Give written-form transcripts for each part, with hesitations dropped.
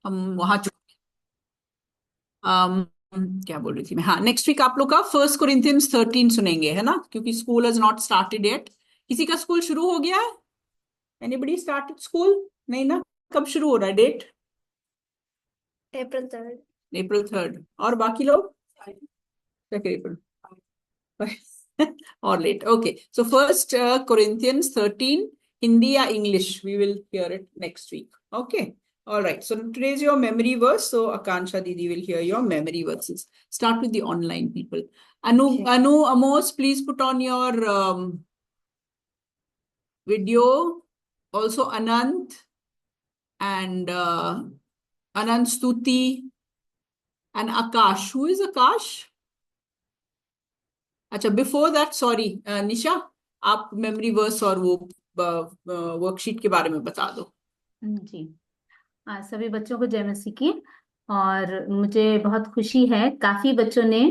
हम वहां um, क्या बोल रही थी मैं, हाँ, नेक्स्ट वीक आप लोग का 1 Corinthians 13 सुनेंगे, है ना, क्योंकि school has not started yet. किसी का स्कूल शुरू हो गया है? Anybody started school? नहीं ना? कब शुरू हो रहा है date? April 3rd. April 3rd। और बाकी लोग? अप्रैल और लेट। ओके, सो 1 Corinthians 13, Hindi या English, we will hear it next week. Okay, all right, so today's your memory verse, so Akansha Didi will hear your memory verses. Start with the online people. Anu Amos, please put on your video. Also Anant and Anant Stuti and Akash. Who is Akash? अच्छा, before that, sorry, निशा, आप memory verse और वो worksheet के बारे में बता दो। जी। सभी बच्चों को जय मसीह की। और मुझे बहुत खुशी है, काफी बच्चों ने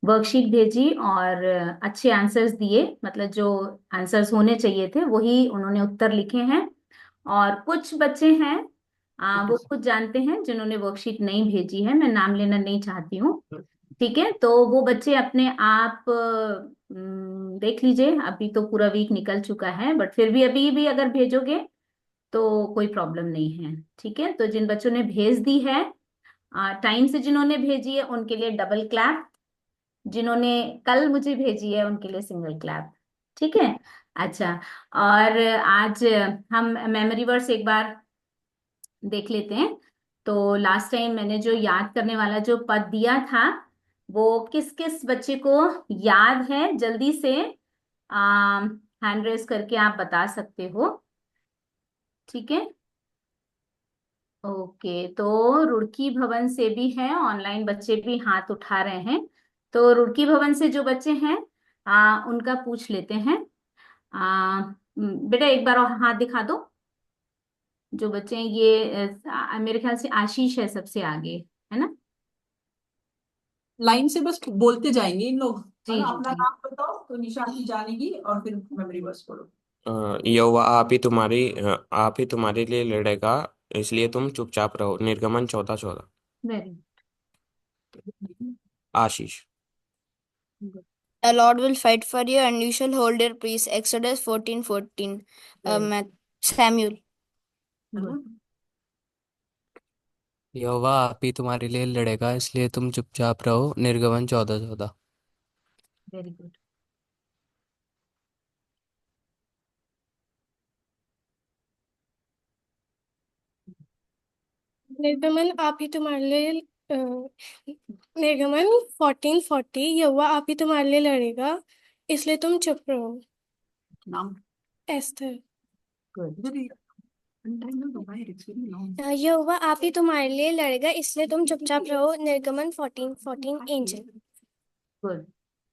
वर्कशीट भेजी और अच्छे आंसर्स दिए, मतलब जो आंसर्स होने चाहिए थे वही उन्होंने उत्तर लिखे हैं। और कुछ बच्चे हैं वो खुद जानते हैं जिन्होंने वर्कशीट नहीं भेजी है, मैं नाम लेना नहीं चाहती हूँ। ठीक है, तो वो बच्चे अपने आप देख लीजिए। अभी तो पूरा वीक निकल चुका है, बट फिर भी अभी भी अगर भेजोगे तो कोई प्रॉब्लम नहीं है। ठीक है, तो जिन बच्चों ने भेज दी है, टाइम से जिन्होंने भेजी है उनके लिए डबल क्लैप, जिन्होंने कल मुझे भेजी है उनके लिए सिंगल क्लैप। ठीक है। अच्छा, और आज हम मेमोरी वर्स एक बार देख लेते हैं। तो लास्ट टाइम मैंने जो याद करने वाला जो पद दिया था, वो किस किस बच्चे को याद है, जल्दी से हैंड रेस करके आप बता सकते हो। ठीक है, ओके। तो रुड़की भवन से भी है, ऑनलाइन बच्चे भी हाथ उठा रहे हैं। तो रुड़की भवन से जो बच्चे हैं उनका पूछ लेते हैं। बेटा एक बार और हाथ दिखा दो। जो बच्चे हैं ये मेरे ख्याल से आशीष है सबसे आगे, है ना? लाइन से बस बोलते जाएंगे इन लोग, है जी ना? जी अपना जी। नाम बताओ तो निशानी जानेगी और फिर मेमोरी वर्स बोलो। यहोवा आप ही तुम्हारे लिए लड़ेगा, इसलिए तुम चुपचाप रहो। निर्गमन 14:14। Very Ashish. Good. The Lord will fight for you and you shall hold your peace. Exodus 14:14. Samuel. यहोवा आप ही तुम्हारे लिए लड़ेगा, इसलिए तुम चुपचाप रहो। निर्गमन 14:14। Very good. निर्गमन आप ही तुम्हारे लिए निर्गमन 14:40। यहोवा आप ही तुम्हारे लिए लड़ेगा, इसलिए तुम चुप रहो। नाम? एस्थर। गुड। यहोवा आप ही तुम्हारे लिए लड़ेगा, इसलिए तुम चुपचाप रहो। निर्गमन 14:14। एंजल। गुड,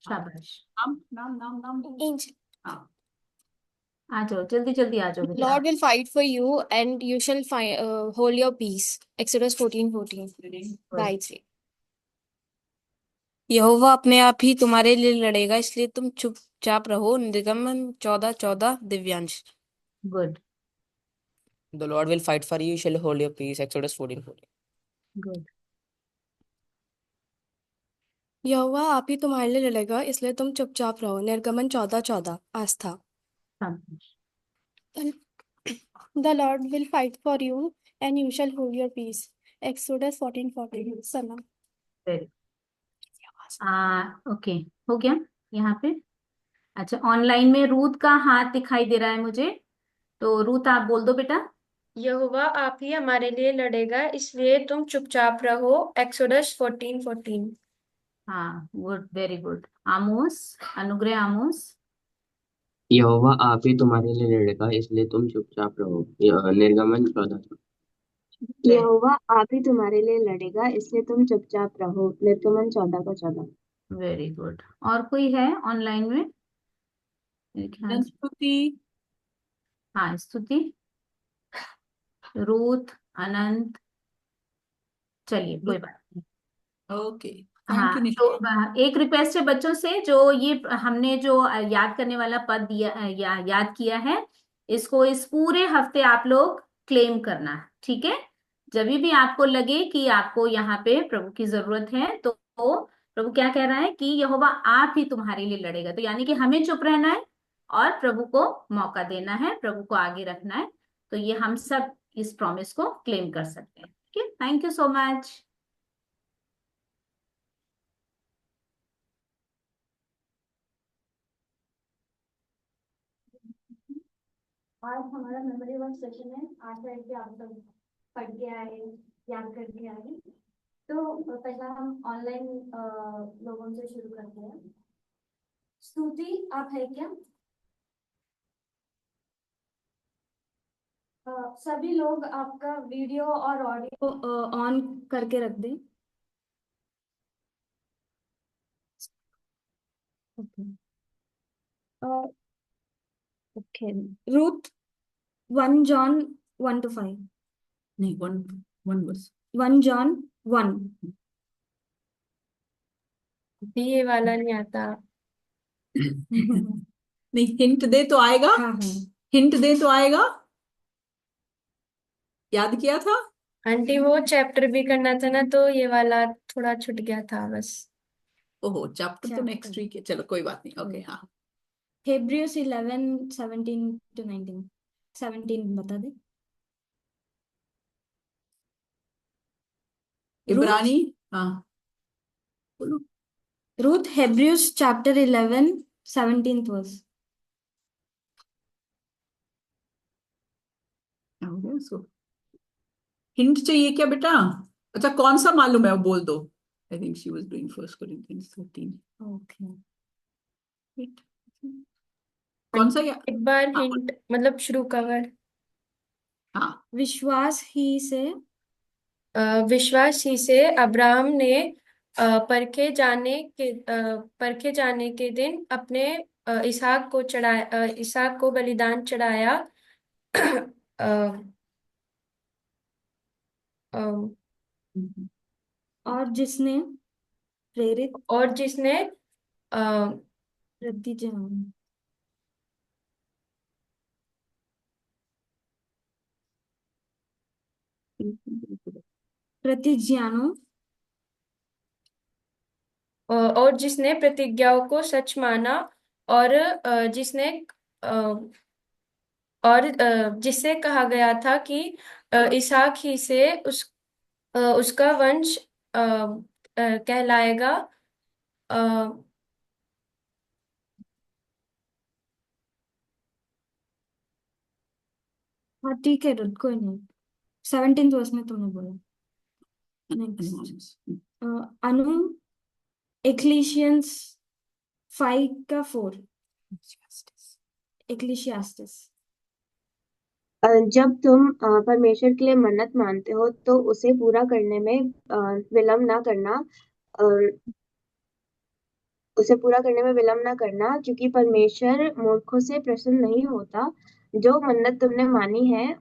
शाबाश। नाम नाम नाम नाम। एंजल। हाँ, आ जाओ, जल्दी जल्दी आ जाओ बेटा। Lord will fight for you and you shall hold your peace. Exodus 14:14. Gayatri. यहोवा अपने आप ही तुम्हारे लिए लड़ेगा, इसलिए तुम चुपचाप रहो। निर्गमन 14:14। Divyansh. Good The Lord will fight for you, you shall hold your peace. Exodus 14:14. Good. यहोवा आप ही तुम्हारे लिए लड़ेगा, इसलिए तुम चुपचाप रहो। निर्गमन 14:14। आस्था। शाबाश। The Lord will fight for you and you shall hold your peace. Exodus 14:14। Sana. Very. Okay, हो गया यहाँ पे। अच्छा, ऑनलाइन में रूथ का हाथ दिखाई दे रहा है मुझे, तो रूथ आप बोल दो बेटा। यहोवा आप ही हमारे लिए लड़ेगा, इसलिए तुम चुपचाप रहो। एक्सोडस 14:14। हाँ, गुड, वेरी गुड। आमोस, अनुग्रह आमोस। यहोवा आप ही तुम्हारे लिए लड़ेगा, इसलिए तुम चुपचाप रहो। निर्गमन 14। यहोवा आप ही तुम्हारे लिए लड़ेगा, इसलिए तुम चुपचाप रहो। निर्गमन 14:14। Very good. और कोई है ऑनलाइन में? मेरे ख्याल से स्तुति। हाँ, स्तुति, रूथ, अनंत। चलिए, कोई बात नहीं। ओके, हाँ, थैंक यू तो निशा। एक रिक्वेस्ट है बच्चों से, जो ये हमने जो याद करने वाला पद दिया याद किया है, इसको इस पूरे हफ्ते आप लोग क्लेम करना। ठीक है, जब भी आपको लगे कि आपको यहाँ पे प्रभु की जरूरत है, तो प्रभु क्या कह रहा है कि यहोवा आप ही तुम्हारे लिए लड़ेगा। तो यानी कि हमें चुप रहना है और प्रभु को मौका देना है, प्रभु को आगे रखना है। तो ये हम सब इस प्रॉमिस को क्लेम कर सकते हैं। ठीक है, थैंक यू सो मच। आज हमारा मेमोरी वर्क सेशन है। आशा है कि आप सब पढ़ के आए, याद करके आए। तो पहला हम ऑनलाइन लोगों से शुरू करते हैं। स्तुति, आप है क्या? सभी लोग आपका वीडियो और ऑडियो ऑन करके रख दें। ओके। Ruth 1 John 1-5। नहीं, वन वन बस। 1 जॉन 1। ये वाला नहीं आता। नहीं, हिंट दे तो आएगा। हाँ हाँ। हिंट दे तो आएगा। याद किया था। आंटी वो चैप्टर भी करना था ना, तो ये वाला थोड़ा छूट गया था बस। ओहो, चैप्टर तो नेक्स्ट चैप्टर वीक है। चलो कोई बात नहीं। ओके, हाँ। हेब्रियस 11:17-19। 17 बता दे। इब्रानी, हाँ बोलो। Ruth, Hebrews chapter 11 17th verse. Hint चाहिए क्या बेटा? अच्छा, कौन सा मालूम है वो बोल दो। I think she was doing 1 Corinthians 13। Okay. कौन सा या? एक बार हाँ हिंट मतलब शुरू कवर। हाँ। विश्वास ही से विश्वास ही से अब्राहम ने परखे जाने के दिन अपने इसहाक को बलिदान चढ़ाया। अ, अ, और जिसने प्रेरित और जिसने अ, प्रतिज्ञान प्रतिज्ञानों और जिसने प्रतिज्ञाओं को सच माना, और जिसने जिससे कहा गया था कि इसहाक ही से उसका वंश कहलाएगा। अ, हाँ ठीक है रुक, कोई नहीं। 17th वर्स में तुमने बोला। नेक्स्ट अनु, एक्लीशियंस 5:4। एक्लीशियास्टिस। जब तुम परमेश्वर के लिए मन्नत मानते हो तो उसे पूरा करने में विलम्ब ना करना। अ, उसे पूरा करने में विलम्ब ना करना, क्योंकि परमेश्वर मूर्खों से प्रसन्न नहीं होता। जो मन्नत तुमने मानी है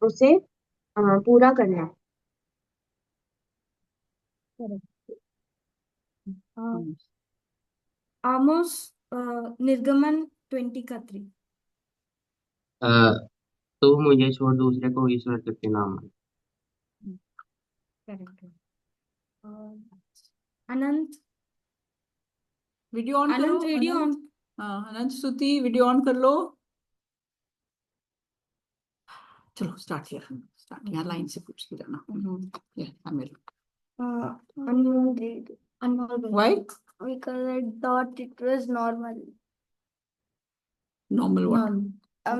उसे पूरा करना। आमोस निर्गमन 20:3। अ, तो मुझे छोड़ दूसरे को ईश्वर करके नाम मान। करेक्ट है। अनंत वीडियो ऑन करो। अनंत वीडियो ऑन। हाँ, अनंत स्तुति वीडियो ऑन कर लो। चलो स्टार्ट यहाँ लाइन से पूछ के जाना। आमिर, अनमोल read. Anmol why? Because I thought it was normal. Normal what?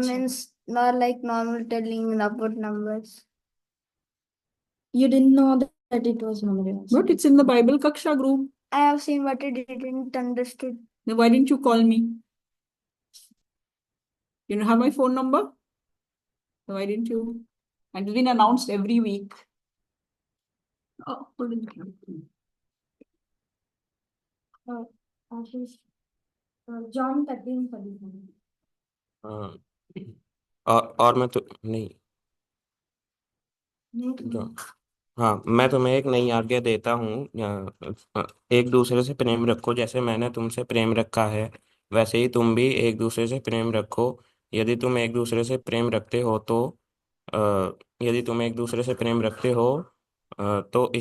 Means not like normal telling about numbers. You didn't know that it was memory. But it's in the Bible Kaksha group. I have seen, but I didn't understood. Then why didn't you call me? You don't have my phone number? So why didn't you? And it's been announced every week. Oh, hold on. Ashish John 13 पढ़ी। हाँ, और मैं तो नहीं। हाँ, मैं तुम्हें एक नई आज्ञा देता हूँ, एक दूसरे से प्रेम रखो। जैसे मैंने तुमसे प्रेम रखा है, वैसे ही तुम भी एक दूसरे से प्रेम रखो। यदि तुम एक दूसरे से प्रेम रखते हो तो यदि तुम एक दूसरे से प्रेम रखते हो तो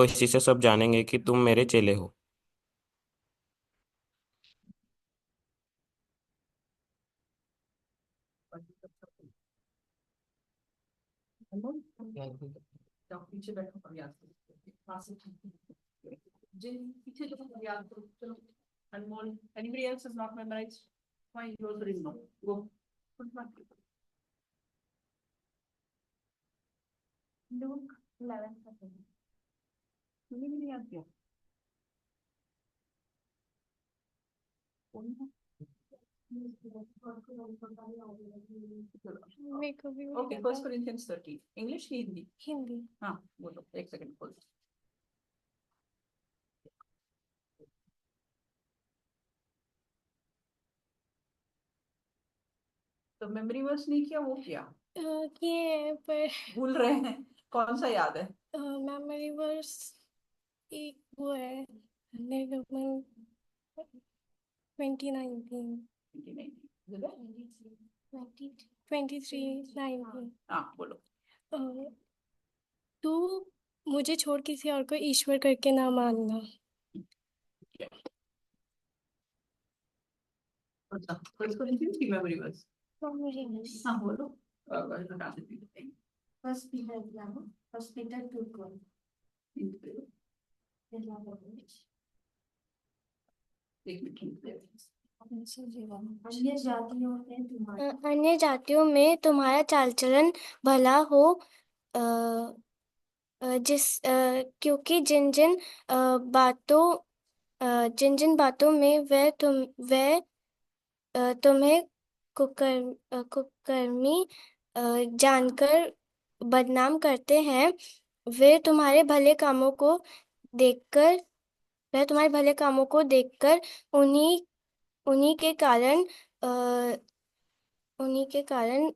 इसी से सब जानेंगे कि तुम मेरे चेले हो। जाओ पीछे बैठो प्रयास करो पास से जिन पीछे जो प्रयास करो चलो अनमोल anybody else is not memorized fine you also didn't know go Luke 11:13. मुझे भी नहीं याद किया मेरे को भी वही ओके आता फर्स्ट है। कोरिंथियंस 13 इंग्लिश की हिंदी हिंदी। हाँ बोलो एक सेकंड खोल तो मेमोरी वर्स नहीं किया वो किया किए पर भूल रहे हैं कौन सा याद है मेमोरी वर्स एक वो है निर्गमन 2019 23:19 हाँ बोलो तू मुझे छोड़ किसी और को ईश्वर करके ना मानना। फर्स्ट कोरिंथियंस की मेमोरी वर्स हाँ बोलो हटा देती हूँ First Peter 11, First Peter 2:12. एक मिनट अन्य जातियों में तुम्हारा अन्य जातियों में तुम्हारा चाल चलन भला हो अ, क्योंकि जिन जिन बातों में वह तुम्हें कुकर्मी जानकर बदनाम करते हैं वे तुम्हारे भले कामों को देखकर उन्हीं उन्हीं के कारण अ, उन्हीं के कारण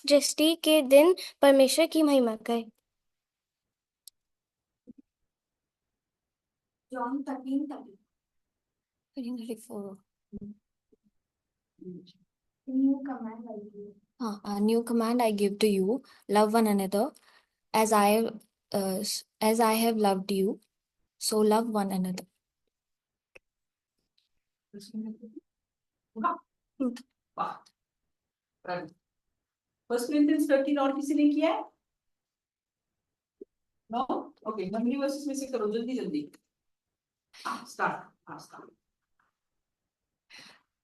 दृष्टि के दिन परमेश्वर की महिमा करें। John 13:13. 34. New command I give. A new command I give to you: love one another, as as I have loved you, so love one another. First Corinthians 13 और किसी ने किया है नो ओके मेमोरी वर्सेस में से करो जल्दी जल्दी स्टार्ट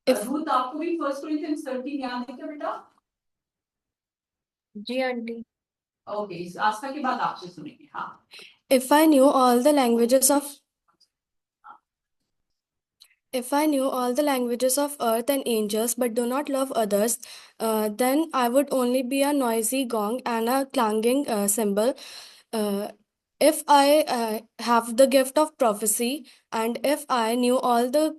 रूथ आपको भी फर्स्ट कोरिंथियंस 13 याद है क्या बेटा जी आंटी। ओके इस आस्था के बाद आपसे सुनेंगे हाँ If I knew all the languages of If I knew all the languages of earth and angels but do not love others, then I would only be a noisy gong and a clanging cymbal. If I have the gift of prophecy, and if I knew all the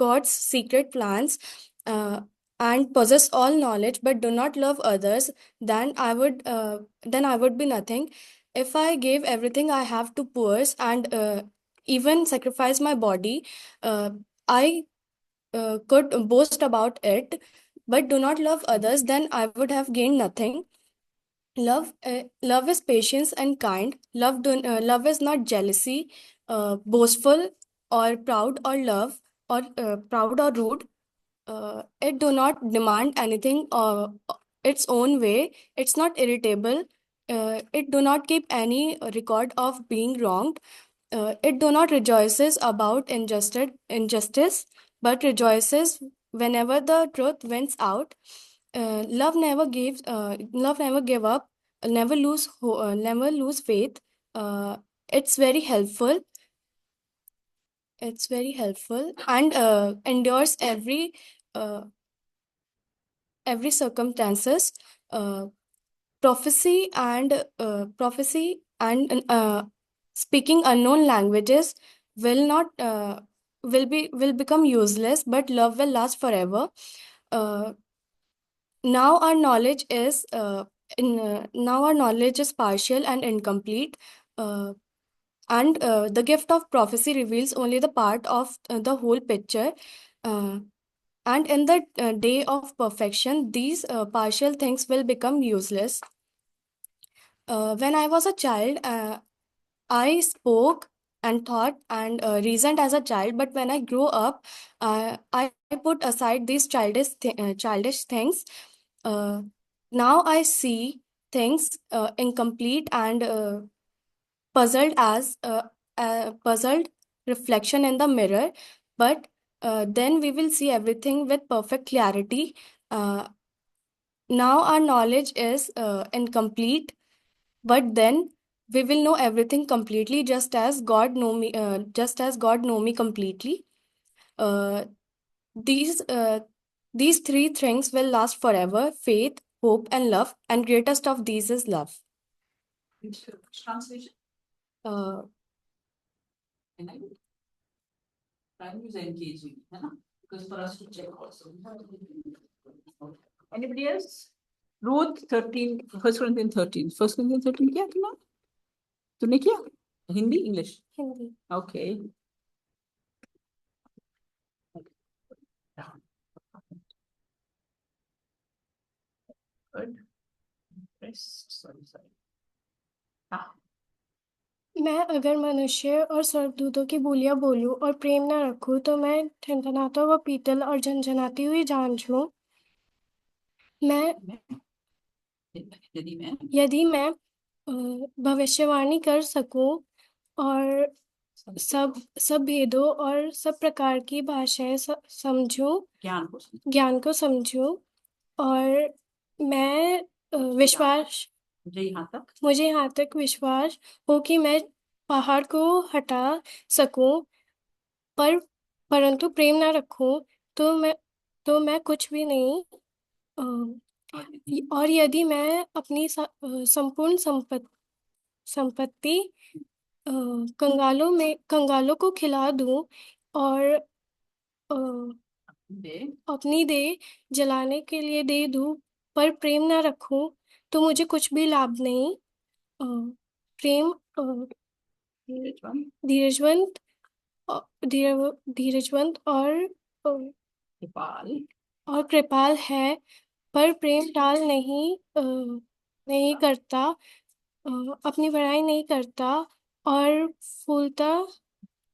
God's secret plans, and possess all knowledge but do not love others, then I would be nothing. If I gave everything I have to poor and even sacrifice my body, I could boast about it, but do not love others, then I would have gained nothing. Love is patience and kind. Love is not jealousy, boastful or proud or rude. It do not demand anything its own way. It's not irritable. It do not keep any record of being wronged. It do not rejoices about injustice, but rejoices whenever the truth wins out. Love never give up, never lose faith. It's very helpful. It's very helpful and endures uh, every circumstances. Uh, prophecy and speaking unknown languages will become useless, but love will last forever. Uh, now our knowledge is now our knowledge is partial and incomplete. Uh, and the gift of prophecy reveals only the part of the whole picture. And in the day of perfection, these partial things will become useless. When I was a child, I spoke and thought and reasoned as a child, but when I grew up, I put aside these childish things. Uh, Now I see things incomplete and puzzled reflection in the mirror, but then we will see everything with perfect clarity. Uh, Now our knowledge is incomplete, but then we will know everything completely, just as God know me completely. Uh, these uh, these three things will last forever: faith, hope, and love. And greatest of these is love. Translation. Uh, Can I? Try and use engaging, है ना? Because for us to check also. Anybody else? Ruth 13, 1 Corinthians 13. 1 Corinthians 13 किया तुमने? तूने किया? Hindi, English? Hindi. Okay. Good. Rest. Sorry. हाँ. मैं अगर मनुष्य और स्वर्गदूतों की बोलियां बोलूं और प्रेम न रखूं तो मैं ठनठनाता हुआ पीतल और झनझनाती हुई झांझ हूं। मैं यदि मैं भविष्यवाणी कर सकूं और सब भेदों और सब प्रकार की भाषाएं समझूं, ज्ञान को समझूं, और मैं मुझे यहाँ तक विश्वास हो कि मैं पहाड़ को हटा सकूं, परंतु प्रेम ना रखूं तो मैं कुछ भी नहीं। और यदि मैं अपनी संपूर्ण संपत्ति कंगालों को खिला दूं और अपनी देह जलाने के लिए दे दूं, पर प्रेम ना रखूं तो मुझे कुछ भी लाभ नहीं। प्रेम धीरजवंत धीरजवंत और कृपाल है, पर प्रेम टाल नहीं करता, अपनी बड़ाई नहीं करता और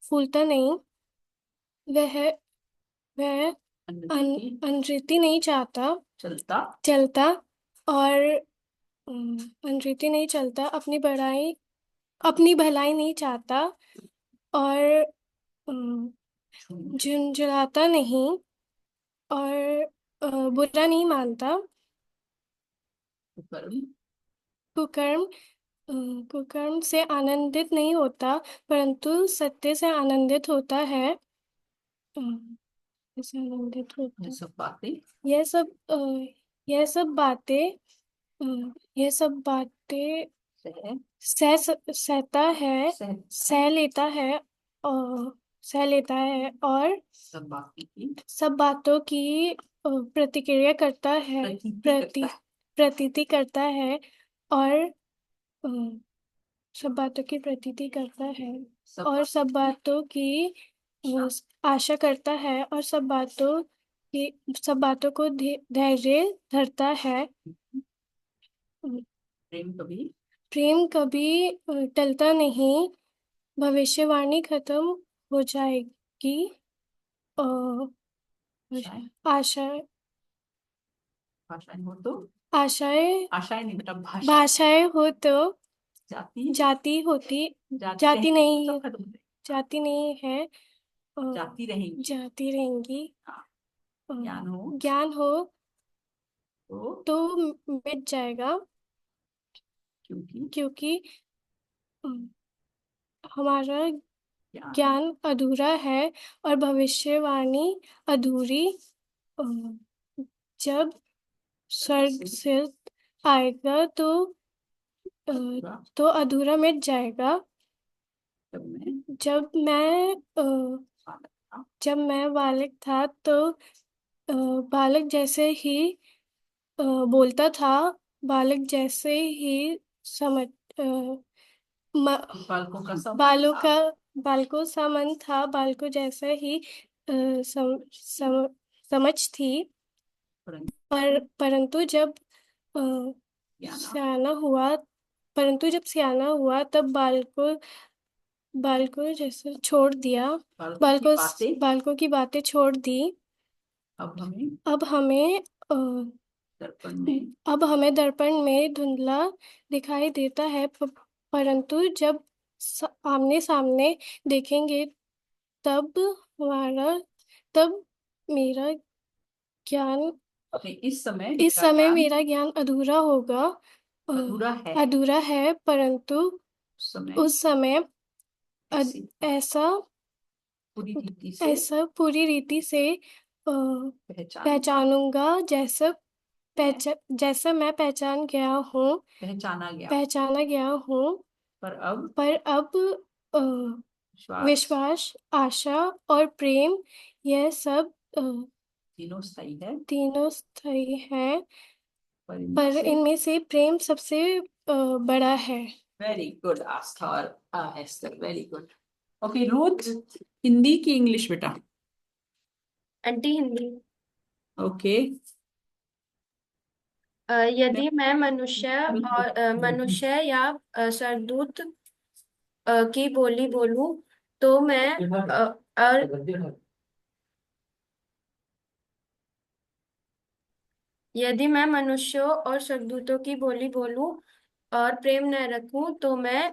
फूलता नहीं। वह अनरीति नहीं चलता और अनरीति नहीं चलता, अपनी भलाई नहीं चाहता और झुंझलाता नहीं और बुरा नहीं मानता। कुकर्म से आनंदित नहीं होता, परंतु सत्य से आनंदित होता है। यह सब बातें सह लेता है और सब बातों की प्रतिक्रिया करता है, प्रतीति करता है और सब बातों की प्रतीति करता है और सब बातों की आशा करता है और सब बातों को धैर्य धरता है। प्रेम कभी टलता नहीं। भविष्यवाणी खत्म हो जाएगी, भाषाएं हो तो जाति नहीं है, जाती रहेंगी। ज्ञान हो तो मिट जाएगा, क्योंकि हमारा ज्ञान अधूरा है और भविष्यवाणी अधूरी। जब स्वर्ग से आएगा तो अधूरा मिट जाएगा। जब मैं बालक था तो बालक जैसे ही बोलता था, बालक जैसे ही बालकों का सब बालकों सा मन था, बालकों जैसा ही समझ थी। परंतु जब अ, सियाना हुआ सियाना हुआ तब बालकों जैसे छोड़ दिया। बालकों की बातें छोड़ दी। अब हमें अ, अब हमें दर्पण में धुंधला दिखाई देता है, परंतु जब आमने सामने देखेंगे तब हमारा तब मेरा ज्ञान इस समय मेरा ज्ञान अधूरा होगा। अधूरा है, परंतु उस समय ऐसा पूरी रीति से पहचानूंगा जैसा मैं पहचाना गया हूँ। पर अब अ, विश्वास, आशा और प्रेम, यह सब तीनों स्थायी है, पर इनमें से प्रेम सबसे बड़ा है। वेरी गुड आस्था और Esther, very good. Okay Ruth, Hindi की इंग्लिश बेटा? आंटी हिंदी। ओके। यदि मैं मनुष्य या सरदूत की बोली बोलूं तो मैं और यदि मैं मनुष्यों और सरदूतों की बोली बोलूं और प्रेम न रखूं तो मैं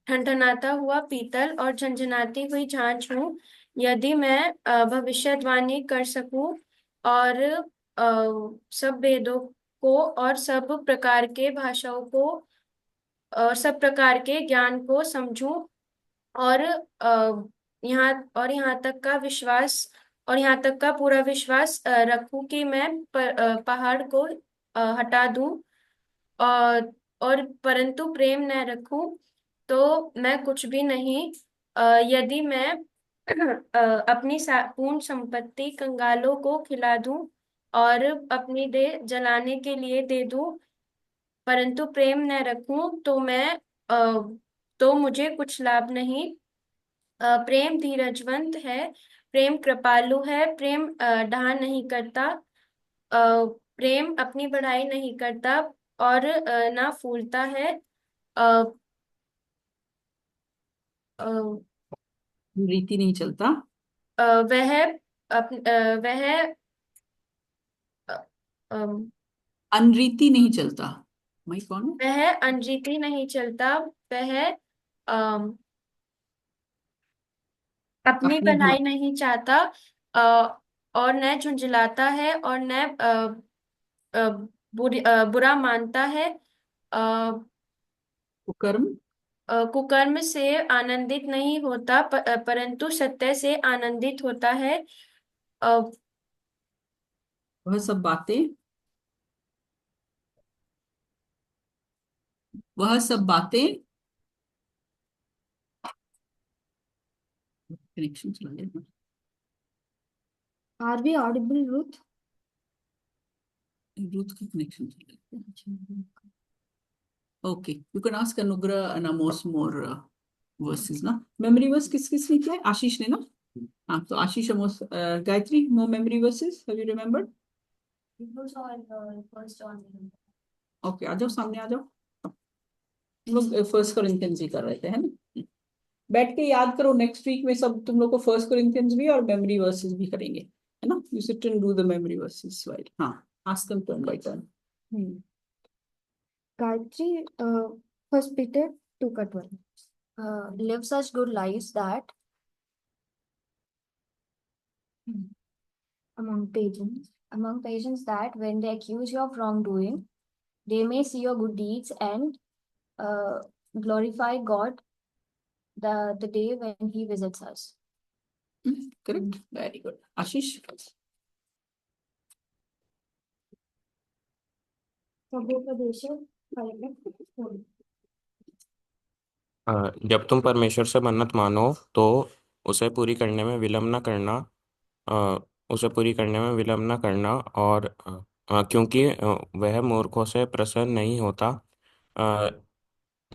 ठनठनाता हुआ पीतल और झंझनाती हुई झांझ हूँ। यदि मैं भविष्यवाणी कर सकूं और सब वेदों को और सब प्रकार के भाषाओं को और सब प्रकार के ज्ञान को समझूं और यहाँ तक का पूरा विश्वास रखूं कि मैं पहाड़ को हटा दूं और परंतु प्रेम न रखूं तो मैं कुछ भी नहीं। यदि मैं अपनी पूर्ण संपत्ति कंगालों को खिला दूं और अपनी देह जलाने के लिए दे दूं परंतु प्रेम न रखूं तो मुझे कुछ लाभ नहीं। प्रेम धीरजवंत है, प्रेम कृपालु है, प्रेम ढान नहीं करता, प्रेम अपनी बढ़ाई नहीं करता और ना फूलता है। अ, अ, रीति नहीं चलता। अ, वह वह अ, अम, अनरीति नहीं चलता। मैं कौन है? वह अनरीति नहीं चलता, वह अम, अपनी अपनी भलाई नहीं चाहता, और न झुंझलाता है और न अ, बुरा मानता है। कुकर्म कुकर्म से आनंदित नहीं होता, परंतु सत्य से आनंदित होता है। अ, वह सब बातें वह सब बातें कनेक्शन चला गया। Are we audible, Ruth? Ruth का कनेक्शन चला गया। ओके, यू कैन आस्क अनुग्रह and Amos more verses ना। मेमोरी वर्स किस किस ने किया है? आशीष ने ना। हाँ, तो Ashish, Amos, Gayatri, more memory verses have you remembered? Okay, आ जाओ सामने आ जाओ। हम लोग फर्स्ट कोरिंथियंस ही कर रहे थे, है ना? बैठ के याद करो, नेक्स्ट वीक में सब तुम लोग को फर्स्ट कोरिंथियंस भी और मेमोरी वर्सेस भी करेंगे, है ना? You sit and do the memory verses while. हाँ, ask them turn by turn. Gayatri, 1 Peter 2:12. Live such good lives that among patients that when they accuse you of wrongdoing, they may see your good deeds and glorify God the day when He visits us. Correct, very good. Ashish? जब तुम परमेश्वर से मन्नत मानो तो उसे पूरी करने में विलम्ब न करना। अ, उसे पूरी करने में विलम्ब न करना, और क्योंकि वह मूर्खों से प्रसन्न नहीं होता।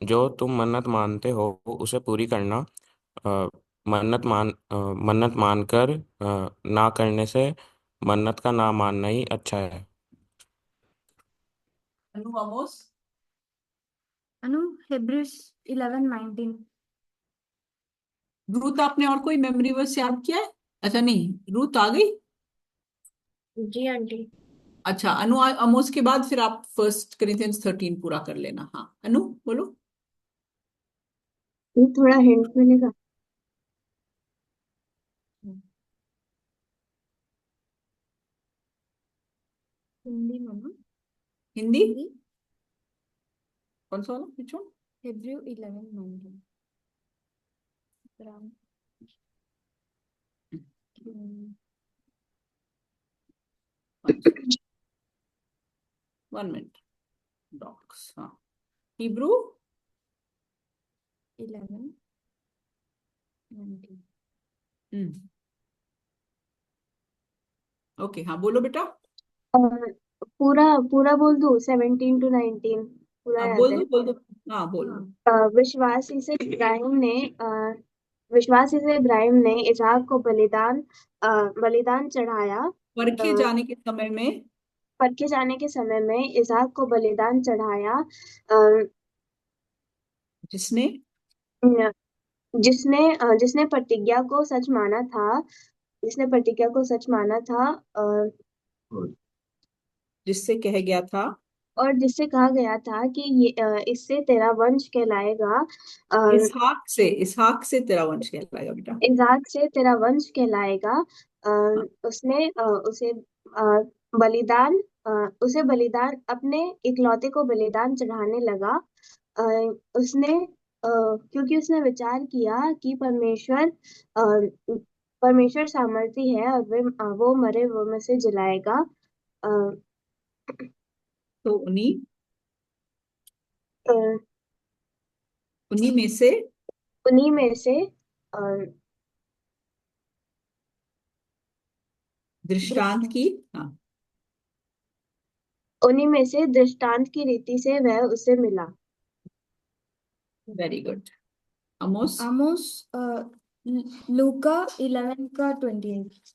जो तुम मन्नत मानते हो उसे पूरी करना। अ, मन्नत मानकर ना करने से मन्नत का ना मानना ही अच्छा है। अनु, आमोस। अनु, Hebrews 11:19. रूथ, आपने और कोई मेमोरी वर्स याद किया है? अच्छा नहीं, रूथ आ गई। जी आंटी। अच्छा अनु, आमोस के बाद फिर आप फर्स्ट कोरिंथियंस 13 पूरा कर लेना। हाँ अनु बोलो। ये थोड़ा हिंट मिलेगा? हिंदी में ना? हिंदी हिंदी कौन सा वाला पूछो? Hebrew 11:19. Ram one minute. Docs, हाँ। हिब्रू 11:19. ओके, हाँ बोलो बेटा। और पूरा पूरा बोल दूं? 17 to 19 पूरा हाँ याद बोल है? दो, बोल दो। हाँ बोल दो। विश्वासी से इब्राहिम ने इसहाक को बलिदान चढ़ाया। परखे जाने के समय में, परखे जाने के समय में इसहाक को बलिदान चढ़ाया, अ, जिसने जिसने जिसने प्रतिज्ञा को सच माना था। जिसने प्रतिज्ञा को सच माना था, जिससे कह गया था, और जिससे कहा गया था कि इससे तेरा वंश कहलाएगा। इसहाक से तेरा वंश कहलाएगा बेटा। इसहाक से तेरा वंश कहलाएगा। उसने बलिदान बलिदान अपने इकलौते को बलिदान चढ़ाने लगा। अ, क्योंकि उसने विचार किया कि परमेश्वर सामर्थी है और वो मरे हुए में से जिलाएगा। अ, तो उन्हीं अ, उन्हीं में से उन्हीं में से अ, दृष्टांत की, हाँ उन्हीं में से दृष्टांत की रीति से वह उसे मिला। Very good. आमोस आमोस लूका 11:28.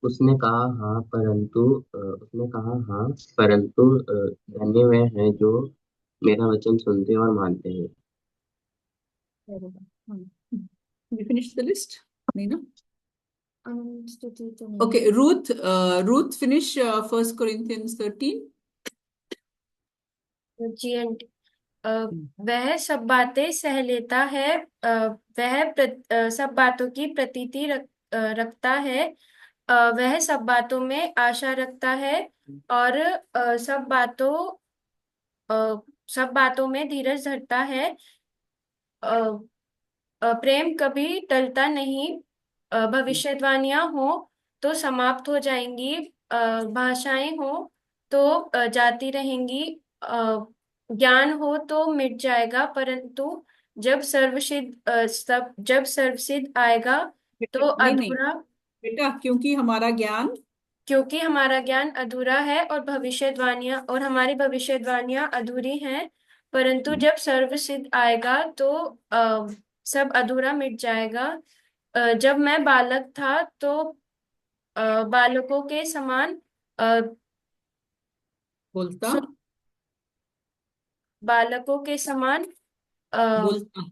उसने कहा हाँ परंतु धन्य वे हैं जो मेरा वचन सुनते और मानते हैं। we finished the list? नहीं ना? अनुस्तुति तो Okay, नहीं. Ruth finish 1 Corinthians 13. जी आंटी। वह सब बातें सह लेता है। सब बातों की प्रतीति रखता है। वह सब बातों में आशा रखता है और सब बातों में धीरज धरता है। अ, प्रेम कभी टलता नहीं। भविष्यवाणियां हो तो समाप्त हो जाएंगी। भाषाएं हो तो जाती रहेंगी। ज्ञान हो तो मिट जाएगा, परंतु जब सर्वसिद्ध आएगा तो नहीं अधूरा। बेटा, क्योंकि हमारा ज्ञान अधूरा है और हमारी भविष्यवाणियां अधूरी हैं, परंतु जब सर्वसिद्ध आएगा तो सब अधूरा मिट जाएगा। जब मैं बालक था तो बालकों के समान अ, बोलता सु- बालकों के समान अ, बोलता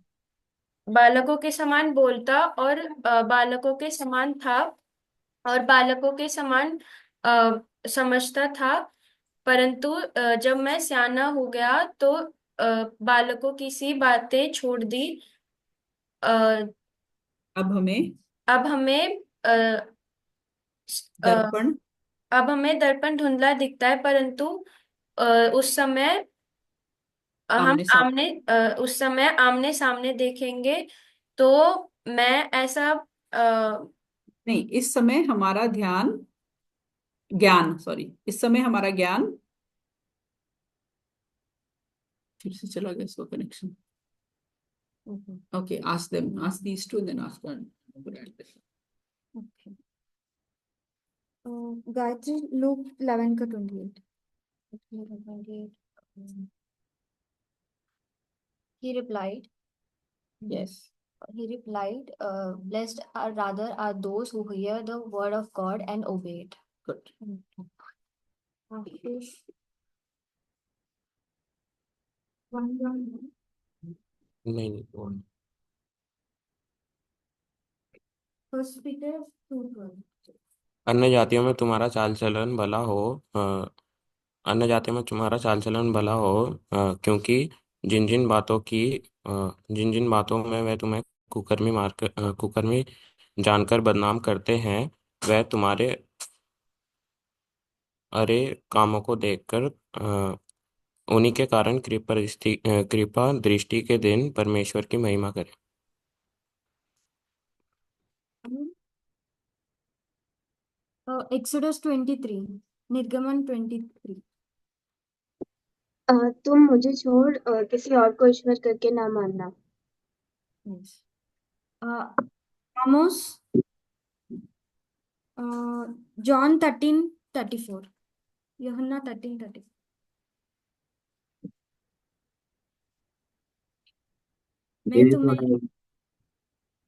बालकों के समान बोलता और बालकों के समान था और बालकों के समान समझता था, परंतु जब मैं सियाना हो गया तो बालकों की सी बातें छोड़ दी। अ, अब हमें अब हमें अ, अ, दर्पण अब हमें दर्पण धुंधला दिखता है, परंतु अ, उस समय आमने सामने। उस समय आमने सामने देखेंगे। तो मैं ऐसा नहीं, इस समय हमारा ज्ञान, सॉरी, इस समय हमारा ज्ञान फिर से चला गया इसका connection. Okay, ask these two and then ask one. Okay. Gayatri look 11:28. He replied, Yes. Blessed are rather are those who hear the word of God and obey it. Good. नहीं वो First Peter 2:12. अन्य जातियों में तुम्हारा चाल चलन भला हो अन्य जातियों में तुम्हारा चाल चलन भला हो क्योंकि जिन जिन बातों में वे तुम्हें कुकर्मी जानकर बदनाम करते हैं वह तुम्हारे अरे कामों को देखकर उन्हीं के कारण कृपा दृष्टि के दिन परमेश्वर की महिमा करें। Exodus 23, Nirgaman 23. तुम मुझे छोड़ किसी और को ईश्वर करके ना मानना। Yes. Amos, John 13:34. Yohanna 13:34. मैं मेरे तुम्हें द्वारा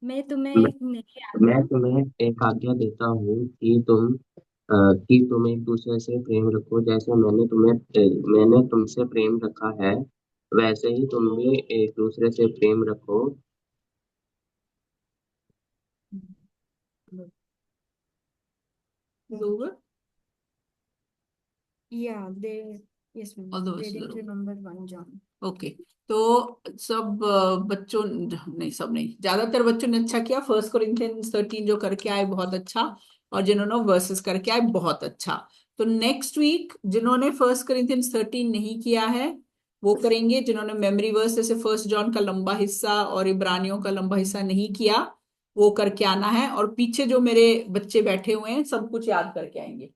मैं तुम्हें मैं एक नई मैं आज्ञा तुम्हें एक आज्ञा देता हूँ कि तुम एक दूसरे से प्रेम रखो जैसे मैंने तुमसे प्रेम रखा है वैसे ही तुम भी एक दूसरे से प्रेम रखो। Is over? Yeah, yes, ma'am. All the They verses didn't are over. remember 1 John. Okay, तो सब बच्चों नहीं, सब नहीं, ज्यादातर बच्चों ने अच्छा किया। 1 Corinthians 13 जो करके आए बहुत अच्छा, और जिन्होंने वर्सेस करके आए बहुत अच्छा। तो नेक्स्ट वीक जिन्होंने 1 Corinthians 13 नहीं किया है वो करेंगे, जिन्होंने मेमोरी वर्स जैसे 1 जॉन का लंबा हिस्सा और इब्रानियों का लंबा हिस्सा नहीं किया वो करके आना है। और पीछे जो मेरे बच्चे बैठे हुए हैं सब कुछ याद करके आएंगे,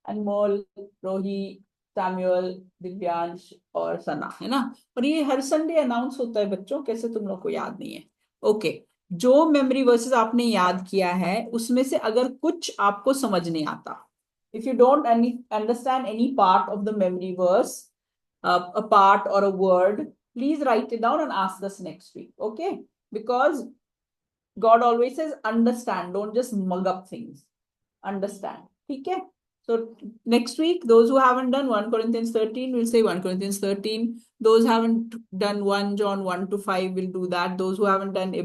अनमोल, रोही, सैमुअल, दिव्यांश और सना, है ना। और ये हर संडे अनाउंस होता है बच्चों, कैसे तुम लोग को याद नहीं है। ओके, जो मेमोरी वर्सेस आपने याद किया है उसमें से अगर कुछ आपको समझ नहीं आता, if you don't understand any part of the memory verse, a part or a word, please write it down and ask us next week, okay? Because God always says understand, don't just mug up things, understand, ठीक है। So next week, those who haven't done 1 Corinthians 13 will say 1 Corinthians 13. Those who haven't done 1 John 1 to 5 will do that. Those who haven't done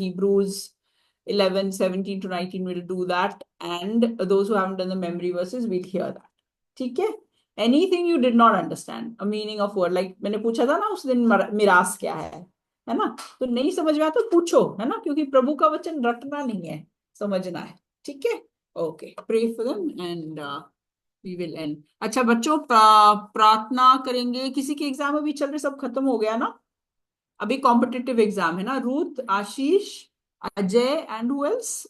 Hebrews 11:17 to 19 will do that. And those who haven't done the memory verses will hear that. ठीक है? Anything you did not understand, a meaning of word, like मैंने पूछा था ना उस दिन मिरास क्या है ना। तो नहीं समझ में आता तो पूछो, है ना, क्योंकि प्रभु का वचन रटना नहीं है, समझना है। ठीक है, okay, pray for them and we will end. अच्छा बच्चों, प्रार्थना करेंगे। किसी के एग्जाम अभी चल रहे, सब खत्म हो गया ना? अभी कॉम्पिटिटिव एग्जाम है ना। Ruth, Ashish, Ajay and who else,